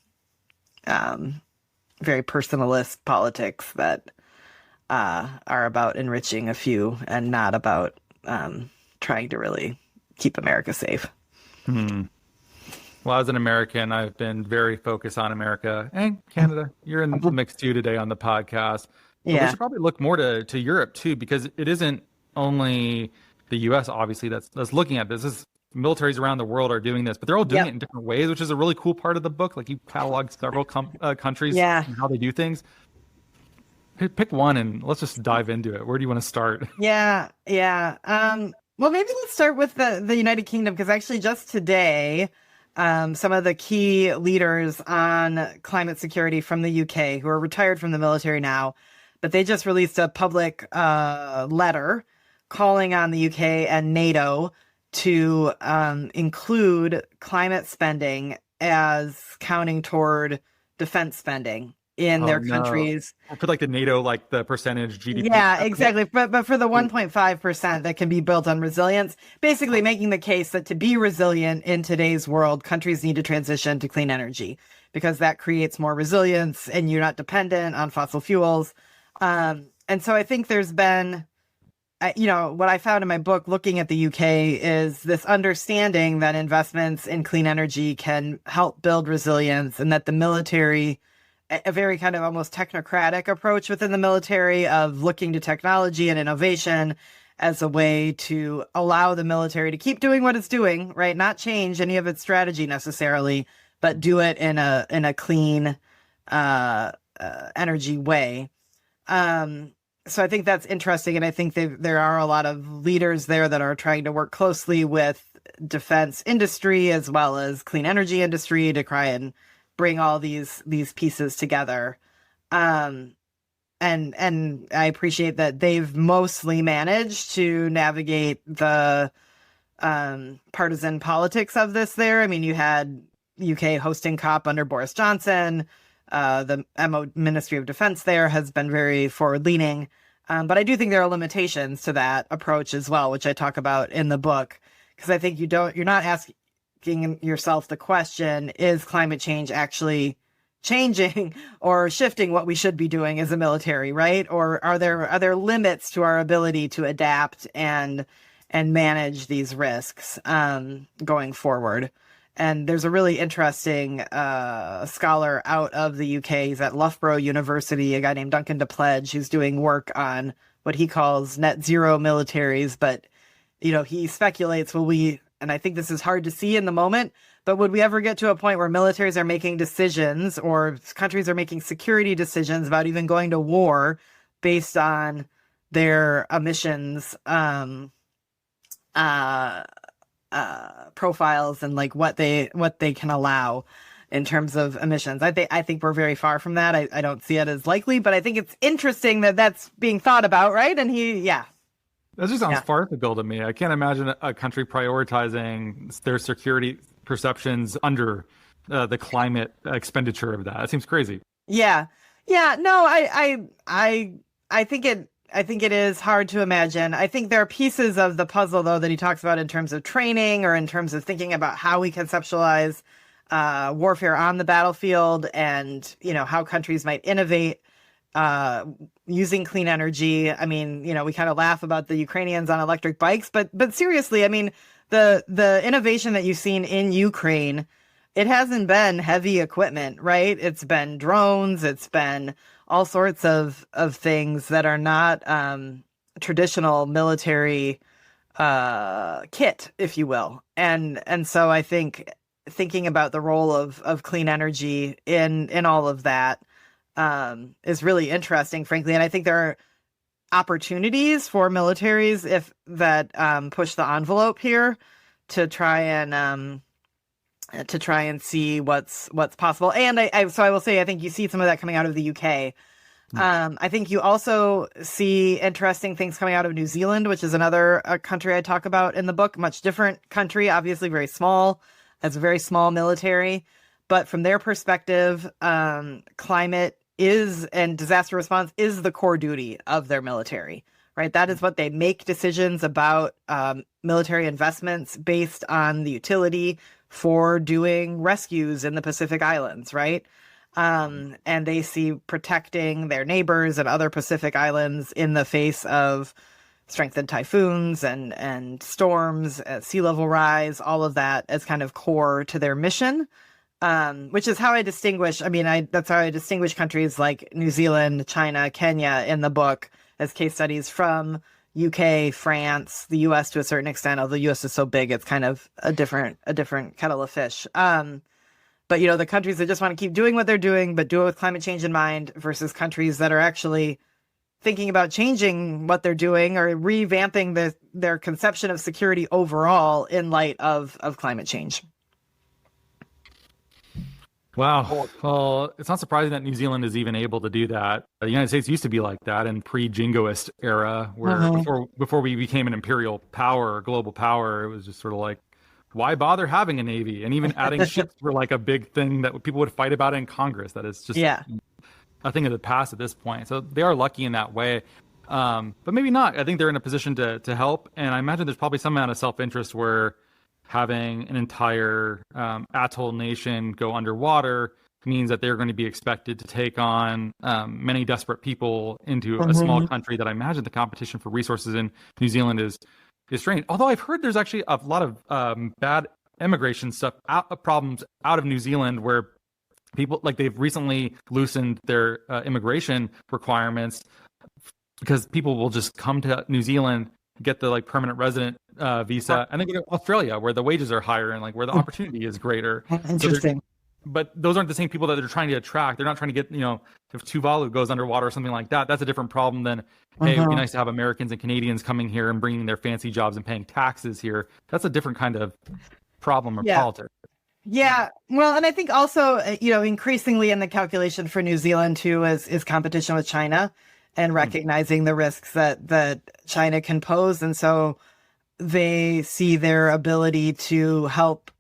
very personalist politics that are about enriching a few and not about trying to really keep America safe. Well, as an American, I've been very focused on America and Canada. You're in the mix too today on the podcast. But we should probably look more to Europe too, because it isn't only the U.S. obviously that's looking at this. Militaries around the world are doing this, but they're all doing it in different ways, which is a really cool part of the book. Like you catalog several countries and how they do things. Pick one and let's just dive into it. Where do you want to start? Well, maybe let's start with the United Kingdom, because actually just today, some of the key leaders on climate security from the UK, who are retired from the military now, but they just released a public letter calling on the UK and NATO to include climate spending as counting toward defense spending in their countries. For the NATO, the percentage GDP. Yeah, exactly. But for the 1.5% that can be built on resilience, basically making the case that to be resilient in today's world, countries need to transition to clean energy, because that creates more resilience and you're not dependent on fossil fuels. And so I think there's been, what I found in my book looking at the UK is this understanding that investments in clean energy can help build resilience, and that the military, a very kind of almost technocratic approach within the military of looking to technology and innovation as a way to allow the military to keep doing what it's doing, right? Not change any of its strategy necessarily, but do it in a clean energy way. So I think that's interesting. And I think there are a lot of leaders there that are trying to work closely with defense industry as well as clean energy industry to try and bring all these pieces together. And I appreciate that they've mostly managed to navigate the partisan politics of this there. I mean, you had UK hosting COP under Boris Johnson. The Ministry of Defense there has been very forward-leaning. But I do think there are limitations to that approach as well, which I talk about in the book, because I think you're not asking yourself the question, is climate change actually changing or shifting what we should be doing as a military, right? Or are there limits to our ability to adapt and manage these risks going forward? And there's a really interesting scholar out of the UK. He's at Loughborough University, a guy named Duncan DePledge, who's doing work on what he calls net zero militaries. But, he speculates, and I think this is hard to see in the moment, but would we ever get to a point where militaries are making decisions or countries are making security decisions about even going to war based on their emissions profiles and what they can allow in terms of emissions? I think we're very far from that. I don't see it as likely, but I think it's interesting that that's being thought about, right? And that just sounds farcical to me. I can't imagine a country prioritizing their security perceptions under the climate expenditure of that. It seems crazy. No, I think it. I think it is hard to imagine. I think there are pieces of the puzzle, though, that he talks about in terms of training or in terms of thinking about how we conceptualize warfare on the battlefield, and, you know, how countries might innovate using clean energy. I mean, you know, we kind of laugh about the Ukrainians on electric bikes, but seriously, I mean, the innovation that you've seen in Ukraine, it hasn't been heavy equipment, right? It's been drones, it's been all sorts of things that are not traditional military kit, if you will. And so I think thinking about the role of clean energy in all of that is really interesting, frankly. And I think there are opportunities for militaries that push the envelope here to try and see what's possible. And I will say, I think you see some of that coming out of the UK. I think you also see interesting things coming out of New Zealand, which is another country I talk about in the book. Much different country, obviously very small, has a very small military. But from their perspective, climate and disaster response is the core duty of their military, right? That is what they make decisions about military investments based on the utility for doing rescues in the Pacific Islands, right? And they see protecting their neighbors and other Pacific islands in the face of strengthened typhoons and storms, sea level rise, all of that as kind of core to their mission. Which is how I distinguish. I mean, that's how I distinguish countries like New Zealand, China, Kenya in the book as case studies from UK, France, the US to a certain extent. Although the US is so big, it's kind of a different kettle of fish. But you know, the countries that just want to keep doing what they're doing, but do it with climate change in mind, versus countries that are actually thinking about changing what they're doing or revamping their conception of security overall in light of climate change. Wow. Well, it's not surprising that New Zealand is even able to do that. The United States used to be like that in pre-jingoist era, where before we became an imperial power, global power, it was just sort of like, why bother having a navy? And even adding ships were like a big thing that people would fight about in Congress. That is just a thing of the past at this point. So they are lucky in that way. But maybe not. I think they're in a position to help. And I imagine there's probably some amount of self-interest where having an entire atoll nation go underwater means that they're going to be expected to take on many desperate people into a small country that I imagine the competition for resources in New Zealand is strained. Although I've heard there's actually a lot of bad immigration stuff, problems out of New Zealand, where people, like, they've recently loosened their immigration requirements because people will just come to New Zealand, get the like permanent resident visa, and then go to Australia where the wages are higher and like where the opportunity is greater. Interesting. But those aren't the same people that they're trying to attract. They're not trying to get, you know, if Tuvalu goes underwater or something like that, that's a different problem than, hey, it'd be nice to have Americans and Canadians coming here and bringing their fancy jobs and paying taxes here. That's a different kind of problem or politics. Yeah. Well, and I think also, you know, increasingly in the calculation for New Zealand too is competition with China and recognizing the risks that China can pose. And so they see their ability to help,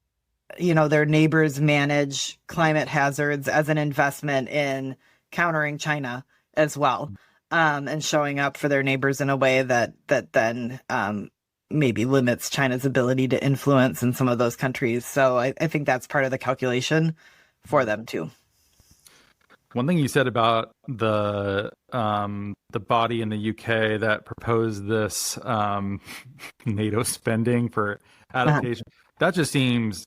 you know, their neighbors manage climate hazards as an investment in countering China as well, and showing up for their neighbors in a way that then maybe limits China's ability to influence in some of those countries. So I think that's part of the calculation for them too. One thing you said about the body in the UK that proposed this NATO spending for adaptation, that just seems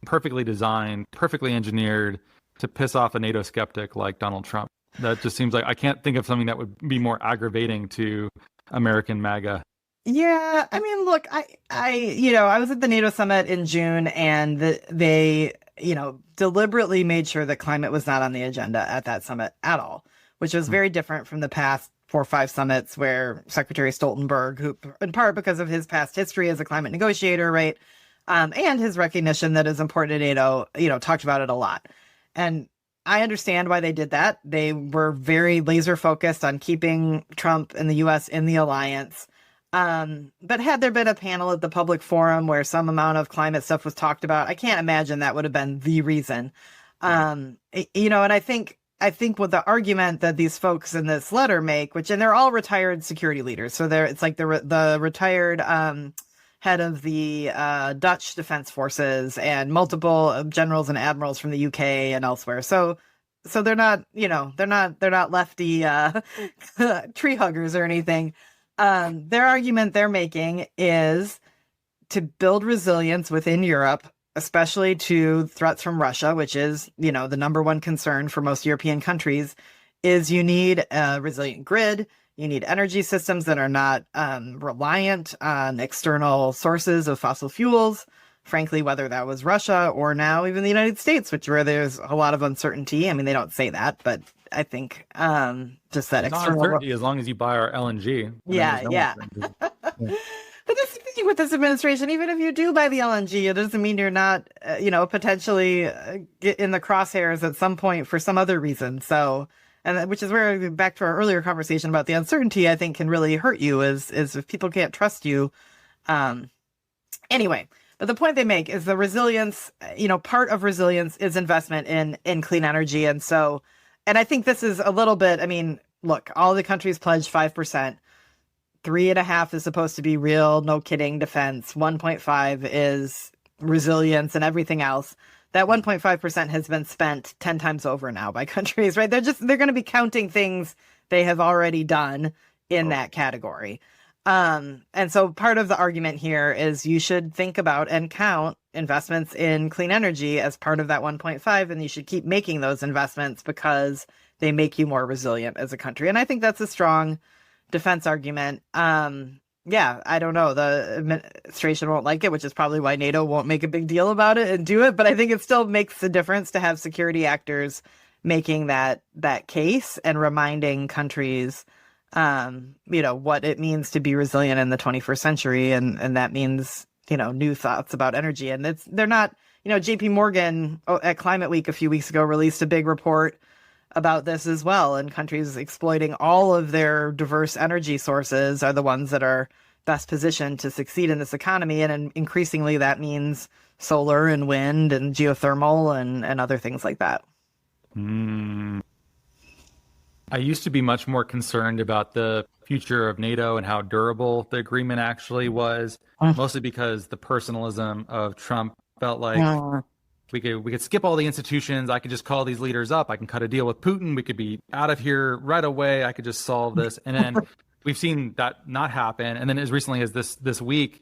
perfectly designed, perfectly engineered to piss off a NATO skeptic like Donald Trump. That just seems like, I can't think of something that would be more aggravating to American MAGA. Yeah, I mean, look, I was at the NATO summit in June, and they, you know, deliberately made sure that climate was not on the agenda at that summit at all, which was very different from the past 4 or 5 summits where Secretary Stoltenberg, who in part because of his past history as a climate negotiator, right, and his recognition that is important to NATO, you know, talked about it a lot. And I understand why they did that. They were very laser focused on keeping Trump and the U.S. in the alliance. But had there been a panel at the public forum where some amount of climate stuff was talked about, I can't imagine that would have been the reason. You know, and I think I think what the argument that these folks in this letter make, and they're all retired security leaders, so it's like the retired head of the Dutch Defense Forces and multiple generals and admirals from the UK and elsewhere. So they're not, they're not lefty tree huggers or anything. Their argument they're making is to build resilience within Europe, especially to threats from Russia, which is, the number one concern for most European countries, is you need a resilient grid. You need energy systems that are not reliant on external sources of fossil fuels, frankly, whether that was Russia or now even the United States, where there's a lot of uncertainty. I mean, they don't say that, but I think just that it's external... not uncertainty as long as you buy our LNG. Yeah. But that's the thing with this administration. Even if you do buy the LNG, it doesn't mean you're not, potentially in the crosshairs at some point for some other reason. So, and which is where, back to our earlier conversation about the uncertainty, I think can really hurt you is if people can't trust you. Anyway, but the point they make is the resilience, part of resilience is investment in clean energy. And I think this is a little bit, look, all the countries pledged 5%. 3.5 is supposed to be real, no kidding, defense. 1.5 is resilience and everything else. That 1.5% has been spent 10 times over now by countries, right? They're going to be counting things they have already done in that category. And so part of the argument here is you should think about and count investments in clean energy as part of that 1.5, and you should keep making those investments because they make you more resilient as a country. And I think that's a strong defense argument. I don't know. The administration won't like it, which is probably why NATO won't make a big deal about it and do it. But I think it still makes a difference to have security actors making that case and reminding countries, what it means to be resilient in the 21st century. And that means, new thoughts about energy. And they're not, JP Morgan at Climate Week a few weeks ago released a big report about this as well, and countries exploiting all of their diverse energy sources are the ones that are best positioned to succeed in this economy. And increasingly that means solar and wind and geothermal and other things like that. I used to be much more concerned about the future of NATO and how durable the agreement actually was, mostly because the personalism of Trump felt like we could skip all the institutions. I could just call these leaders up. I can cut a deal with Putin. We could be out of here right away. I could just solve this. And then we've seen that not happen. And then as recently as this week,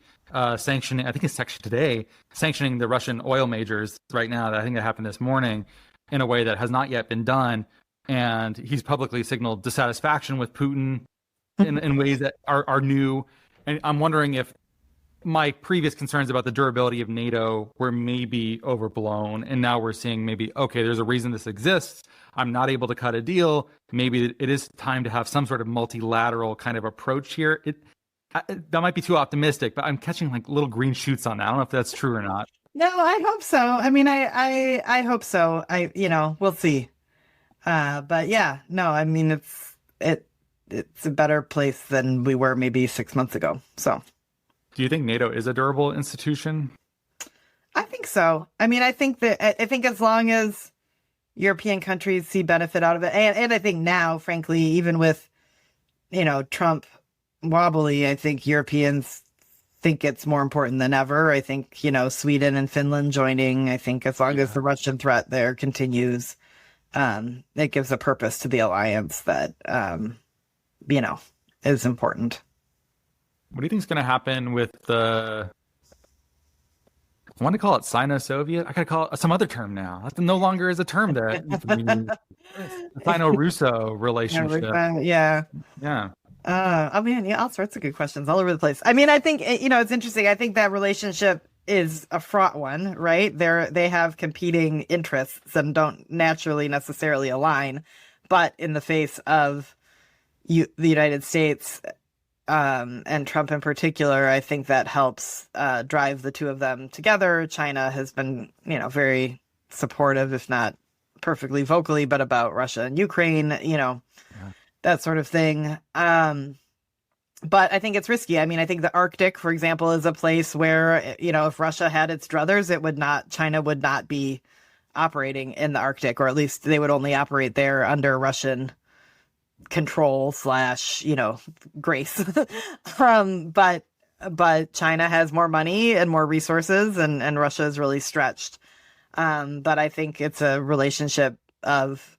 sanctioning, I think it's actually today, sanctioning the Russian oil majors right now. I think that happened this morning in a way that has not yet been done. And he's publicly signaled dissatisfaction with Putin in ways that are new. And I'm wondering if my previous concerns about the durability of NATO were maybe overblown. And now we're seeing maybe, okay, there's a reason this exists. I'm not able to cut a deal. Maybe it is time to have some sort of multilateral kind of approach here. That might be too optimistic, but I'm catching like little green shoots on that. I don't know if that's true or not. No, I hope so. I hope so. We'll see. But yeah, no, it's a better place than we were maybe 6 months ago. So. Do you think NATO is a durable institution? I think so. I think as long as European countries see benefit out of it, and I think now, frankly, even with, Trump wobbly, I think Europeans think it's more important than ever. I think, Sweden and Finland joining, I think as long as the Russian threat there continues, it gives a purpose to the alliance that, is important. What do you think is going to happen with I want to call it Sino-Soviet. I got to call it some other term now. That no longer is a term there. The Sino-Russo relationship. Yeah. Yeah. All sorts of good questions all over the place. I think, it's interesting. I think that relationship is a fraught one, right? They have competing interests and don't naturally necessarily align. But in the face of the United States, and Trump in particular, I think that helps drive the two of them together. China has been, very supportive, if not perfectly vocally, but about Russia and Ukraine, that sort of thing. But I think it's risky. I think the Arctic, for example, is a place where, if Russia had its druthers, China would not be operating in the Arctic, or at least they would only operate there under Russian control / grace. But China has more money and more resources, and Russia is really stretched. But I think it's a relationship of,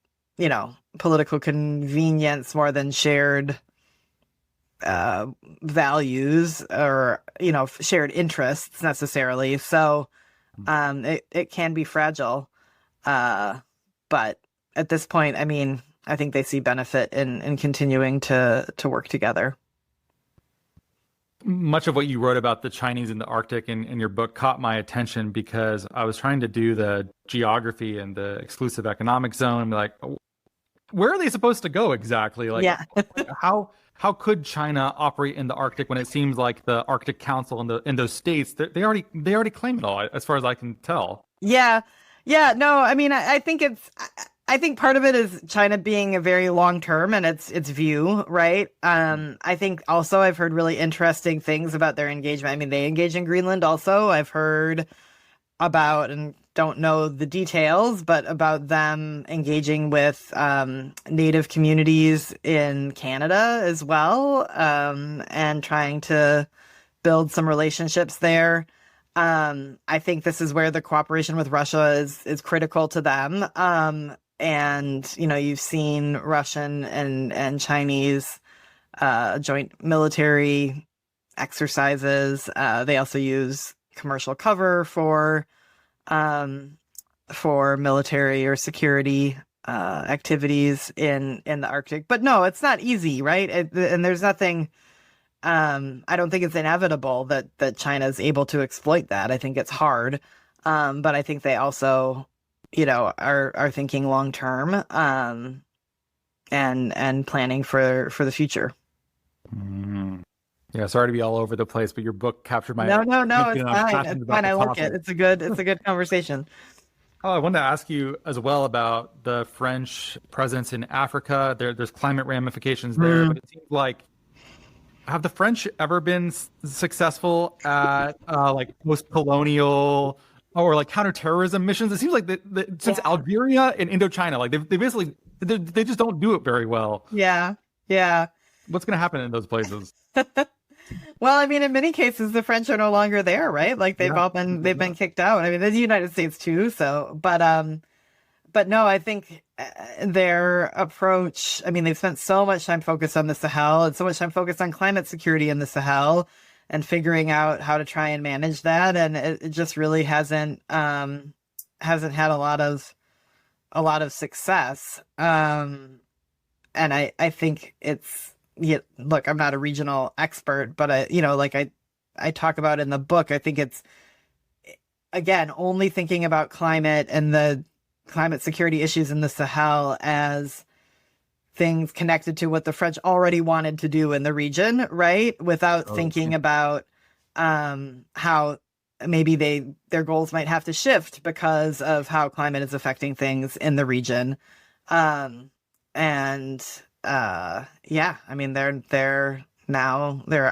political convenience more than shared values or, shared interests necessarily. So it can be fragile. But at this point, I think they see benefit in continuing to work together. Much of what you wrote about the Chinese in the Arctic in your book caught my attention because I was trying to do the geography and the exclusive economic zone and be like, where are they supposed to go exactly? Like, yeah. how could China operate in the Arctic when it seems like the Arctic Council in those states, they already claim it all, as far as I can tell. Yeah. No, I think part of it is China being a very long term and its view, right? I think also I've heard really interesting things about their engagement. They engage in Greenland also. I've heard about, and don't know the details, but about them engaging with Native communities in Canada as well, and trying to build some relationships there. I think this is where the cooperation with Russia is critical to them. And, you've seen Russian and Chinese joint military exercises. They also use commercial cover for military or security activities in the Arctic. But no, it's not easy, right? And there's nothing. I don't think it's inevitable that China is able to exploit that. I think it's hard, but I think they also, are thinking long term, and planning for the future. Yeah, sorry to be all over the place, but your book captured my no, it's fine. It's fine. I like it. It's a good conversation. Oh, I wanted to ask you as well about the French presence in Africa. There's climate ramifications there, but it seems like, have the French ever been successful at like post-colonial or like counterterrorism missions? It seems like since Algeria and Indochina, like they basically they just don't do it very well. Yeah. What's going to happen in those places? Well, in many cases, the French are no longer there, right? Like they've been kicked out. The United States too. So, but no, I think their approach, they've spent so much time focused on the Sahel and so much time focused on climate security in the Sahel and figuring out how to try and manage that. And it just really hasn't had a lot of success. And I think it's, look, I'm not a regional expert, but I talk about in the book, I think it's, again, only thinking about climate and the climate security issues in the Sahel as things connected to what the French already wanted to do in the region, right? Without thinking about how maybe their goals might have to shift because of how climate is affecting things in the region. They're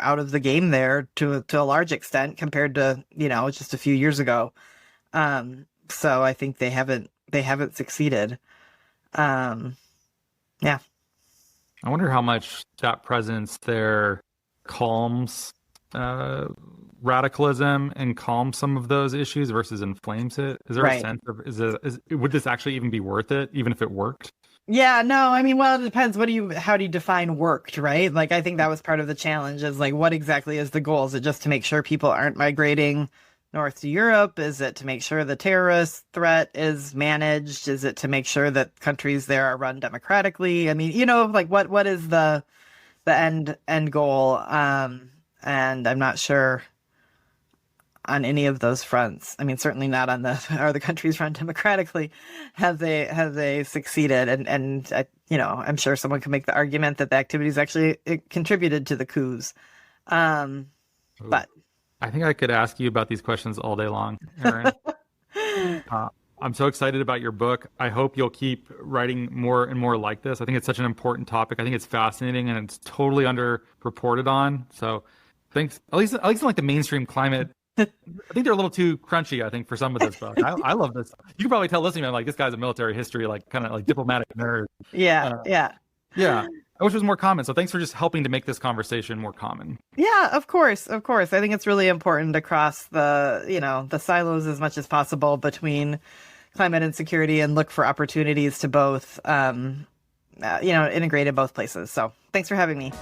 out of the game there to a large extent compared to, just a few years ago. So I think they haven't succeeded. Yeah. I wonder how much that presence there calms radicalism and calms some of those issues versus inflames it. Is there a sense of would this actually even be worth it, even if it worked? Yeah, no, well, it depends. How do you define worked, right? Like, I think that was part of the challenge is like, what exactly is the goal? Is it just to make sure people aren't migrating north to Europe? Is it to make sure the terrorist threat is managed? Is it to make sure that countries there are run democratically? What is the end goal? And I'm not sure on any of those fronts. Certainly not on are the countries run democratically? Have they succeeded? And I'm sure someone can make the argument that the activities actually contributed to the coups. But I think I could ask you about these questions all day long, Erin. I'm so excited about your book. I hope you'll keep writing more and more like this. I think it's such an important topic. I think it's fascinating and it's totally underreported on. So thanks, at least in like the mainstream climate I think they're a little too crunchy, I think, for some of this book. I love this. You can probably tell listening, I'm like, this guy's a military history, like kind of like diplomatic nerd. Yeah. Yeah. I wish it was more common. So thanks for just helping to make this conversation more common. Yeah, of course. I think it's really important to cross the silos as much as possible between climate and security and look for opportunities to both, integrate in both places. So thanks for having me.